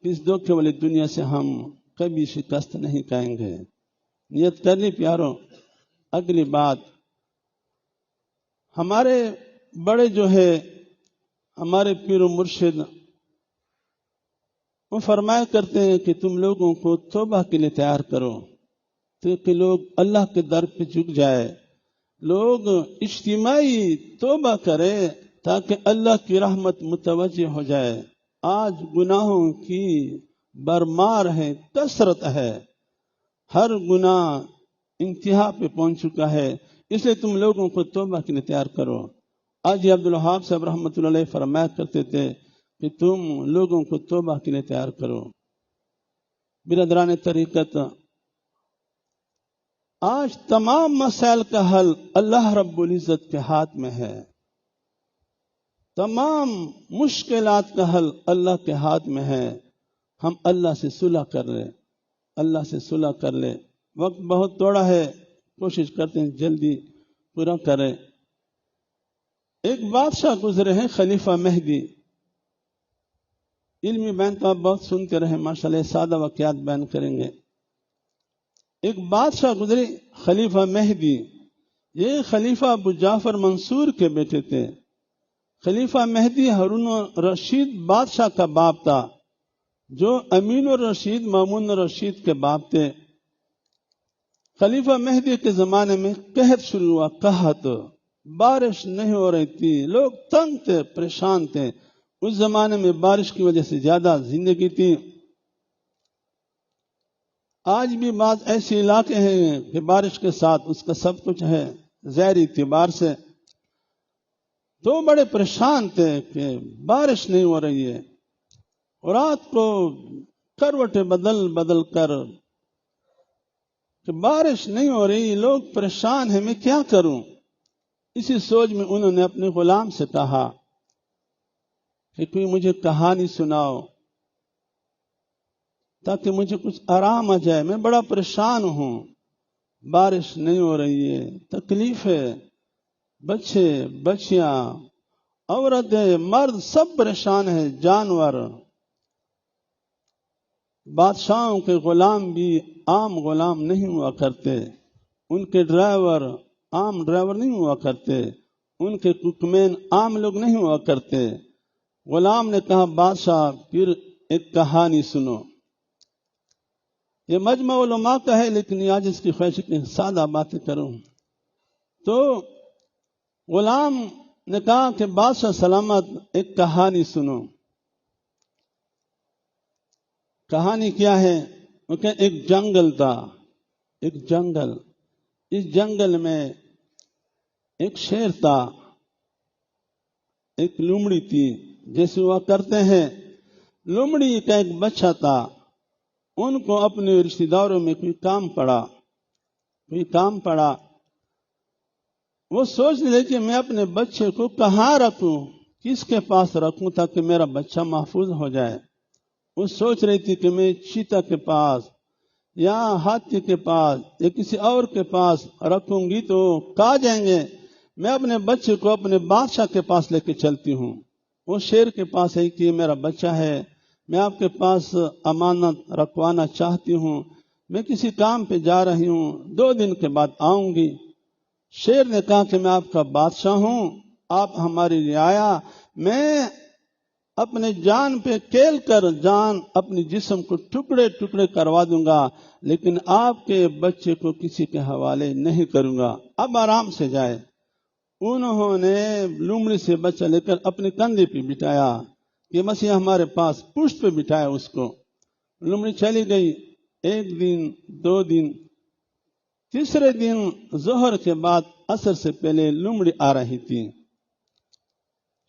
کہ اس دھوکے والی دنیا سے ہم کبھی شکست نہیں کھائیں گے۔ نیت کر لی پیارو۔ اگلی بات، ہمارے بڑے جو ہے ہمارے پیر و مرشد وہ فرمایا کرتے ہیں کہ تم لوگوں کو توبہ کے لیے تیار کرو، تاکہ لوگ اللہ کے در پہ جھک جائے، لوگ اجتماعی توبہ کرے تاکہ اللہ کی رحمت متوجہ ہو جائے۔ آج گناہوں کی برمار ہے، کثرت ہے، ہر گناہ انتہا پہ پہنچ چکا ہے، اس لیے تم لوگوں کو توبہ کے لیے تیار کرو۔ آج یہ عبدالوہاب صاحب رحمۃ اللہ علیہ فرمایا کرتے تھے کہ تم لوگوں کو توبہ کے لیے تیار کرو۔ برادران طریقت، آج تمام مسائل کا حل اللہ رب العزت کے ہاتھ میں ہے، تمام مشکلات کا حل اللہ کے ہاتھ میں ہے۔ ہم اللہ سے صلح کر لیں، اللہ سے صلح کر لیں۔ وقت بہت تھوڑا ہے، کوشش کرتے ہیں جلدی پورا کریں۔ ایک بادشاہ گزرے ہیں، خلیفہ مہدی۔ علمی بیان تو آپ بہت سنتے رہے ماشاءاللہ، سادہ واقعات بیان کریں گے۔ ایک بادشاہ گزرے، خلیفہ مہدی۔ یہ خلیفہ ابو جعفر منصور کے بیٹے تھے۔ خلیفہ مہدی ہارون الرشید بادشاہ کا باپ تھا، جو امین الرشید مامون الرشید کے باپ تھے۔ خلیفہ مہدی کے زمانے میں قحط شروع ہوا، قحط، بارش نہیں ہو رہی تھی، لوگ تنگ تھے، پریشان تھے۔ اس زمانے میں بارش کی وجہ سے زیادہ زندگی تھی۔ آج بھی بعض ایسے علاقے ہیں کہ بارش کے ساتھ اس کا سب کچھ ہے، ظاہری اعتبار سے تو بڑے پریشان تھے کہ بارش نہیں ہو رہی ہے۔ رات کو کروٹیں بدل بدل کر کہ بارش نہیں ہو رہی، لوگ پریشان ہیں، میں کیا کروں؟ اسی سوچ میں انہوں نے اپنے غلام سے کہا کہ کوئی مجھے کہانی سناؤ تاکہ مجھے کچھ آرام آ جائے، میں بڑا پریشان ہوں، بارش نہیں ہو رہی ہے، تکلیف ہے، بچے بچیاں عورتیں مرد سب پریشان ہیں، جانور۔ بادشاہوں کے غلام بھی عام غلام نہیں ہوا کرتے، ان کے ڈرائیور عام ڈرائیور نہیں ہوا کرتے، ان کے ککمین عام لوگ نہیں ہوا کرتے۔ غلام نے کہا بادشاہ پھر ایک کہانی سنو۔ یہ مجمع علماء کا ہے لیکن آج اس کی خواہش کی سادہ باتیں کروں۔ تو غلام نے کہا کہ بادشاہ سلامت ایک کہانی سنو۔ کہانی کیا ہے؟ وہ کہ ایک جنگل تھا، ایک جنگل، اس جنگل میں ایک شیر تھا، ایک لومڑی تھی، جیسے وہ کرتے ہیں۔ لومڑی کا ایک بچہ تھا، ان کو اپنے رشتہ داروں میں کوئی کام پڑا، وہ سوچنے لگے کہ میں اپنے بچے کو کہاں رکھوں، کس کے پاس رکھوں تاکہ میرا بچہ محفوظ ہو جائے۔ وہ سوچ رہی تھی کہ میں چیتا کے پاس یا ہاتھی کے پاس یا کسی اور کے پاس رکھوں گی تو کہا جائیں گے، میں اپنے بچے کو اپنے بادشاہ کے پاس لے کے چلتی ہوں۔ وہ شیر کے پاس ہے کہ میرا بچہ ہے، میں آپ کے پاس امانت رکھوانا چاہتی ہوں، میں کسی کام پہ جا رہی ہوں، 2 دن کے بعد آؤں گی۔ شیر نے کہا کہ میں آپ کا بادشاہ ہوں، آپ ہماری رعایا، میں اپنے جان پہ کھیل کر جان اپنی جسم کو ٹکڑے ٹکڑے کروا دوں گا، لیکن آپ کے بچے کو کسی کے حوالے نہیں کروں گا، اب آرام سے جائے۔ انہوں نے لومڑی سے بچہ لے کر اپنے کندھے پہ بٹھایا، یہ مسیح ہمارے پاس، پشت پہ بٹھایا اس کو۔ لومڑی چلی گئی، 1 دن 2 دن، تیسرے دن ظہر کے بعد عصر سے پہلے لومڑی آ رہی تھی،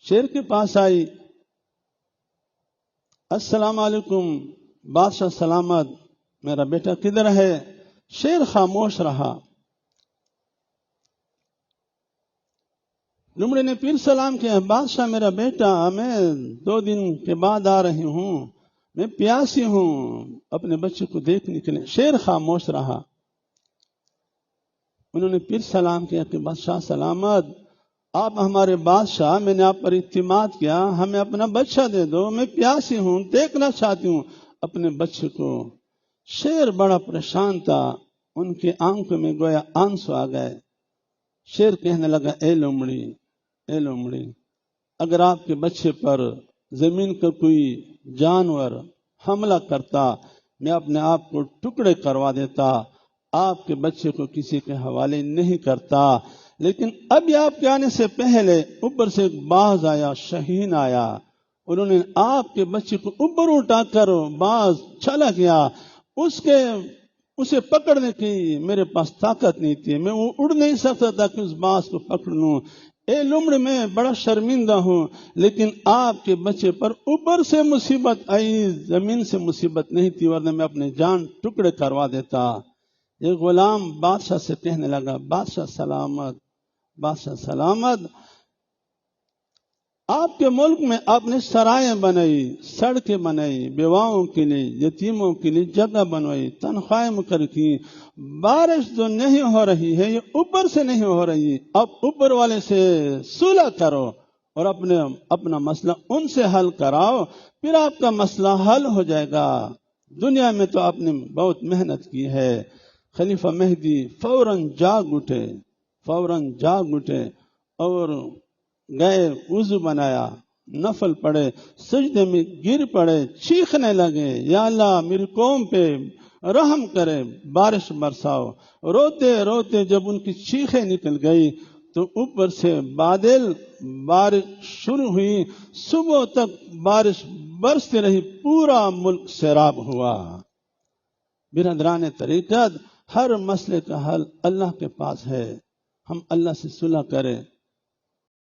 شیر کے پاس آئی، السلام علیکم بادشاہ سلامت، میرا بیٹا کدھر ہے؟ شیر خاموش رہا۔ لومڑی نے پھر سلام کیا، بادشاہ میرا بیٹا، میں 2 دن کے بعد آ رہی ہوں، میں پیاسی ہوں، اپنے بچے کو دیکھنے کے لیے۔ شیر خاموش رہا۔ انہوں نے پھر سلام کیا کہ بادشاہ سلامت، آپ ہمارے بادشاہ، میں نے آپ پر اعتماد کیا، ہمیں اپنا بچہ دے دو، میں پیاسی ہوں، دیکھنا چاہتی ہوں اپنے بچے کو۔ شیر بڑا پریشان تھا، ان کی آنکھوں میں گویا آنسو آ گئے۔ شیر کہنے لگا، اے لومڑی، اے لومڑی، اگر آپ کے بچے پر زمین کا کوئی جانور حملہ کرتا، میں اپنے آپ کو ٹکڑے کروا دیتا، آپ کے بچے کو کسی کے حوالے نہیں کرتا۔ لیکن ابھی آپ کے آنے سے پہلے اوپر سے ایک باز آیا، شاہین آیا، انہوں نے آپ کے بچے کو اوپر اٹھا کر باز چلا گیا، اسے پکڑنے کی میرے پاس طاقت نہیں تھی، میں وہ اڑ نہیں سکتا تھا کہ اس باز کو پکڑ لوں۔ اے لمڑ، میں بڑا شرمندہ ہوں، لیکن آپ کے بچے پر اوپر سے مصیبت آئی، زمین سے مصیبت نہیں تھی، ورنہ میں اپنے جان ٹکڑے کروا دیتا۔ یہ غلام بادشاہ سے کہنے لگا، بادشاہ سلامت، بادشاہ سلامت، آپ کے ملک میں آپ نے سرائیں بنائی، سڑکیں بنائی، بیواؤں کے لیے، یتیموں کے لیے جگہ بنوائی، تنخواہیں مقرر کی۔ بارش جو نہیں ہو رہی ہے یہ اوپر سے نہیں ہو رہی، اب اوپر والے سے صلح کرو اور اپنا مسئلہ ان سے حل کراؤ، پھر آپ کا مسئلہ حل ہو جائے گا۔ دنیا میں تو آپ نے بہت محنت کی ہے۔ خلیفہ مہدی فوراً جاگ اٹھے اور گئے، وضو بنایا، نفل پڑے، سجدے میں گر پڑے، چیخنے لگے، یا اللہ میری قوم پہ رحم کرے، بارش برساؤ۔ روتے روتے جب ان کی چیخیں نکل گئی تو اوپر سے بارش شروع ہوئی، صبح تک بارش برستی رہی، پورا ملک سیراب ہوا۔ برادران طریقت، ہر مسئلے کا حل اللہ کے پاس ہے، ہم اللہ سے صلح کریں،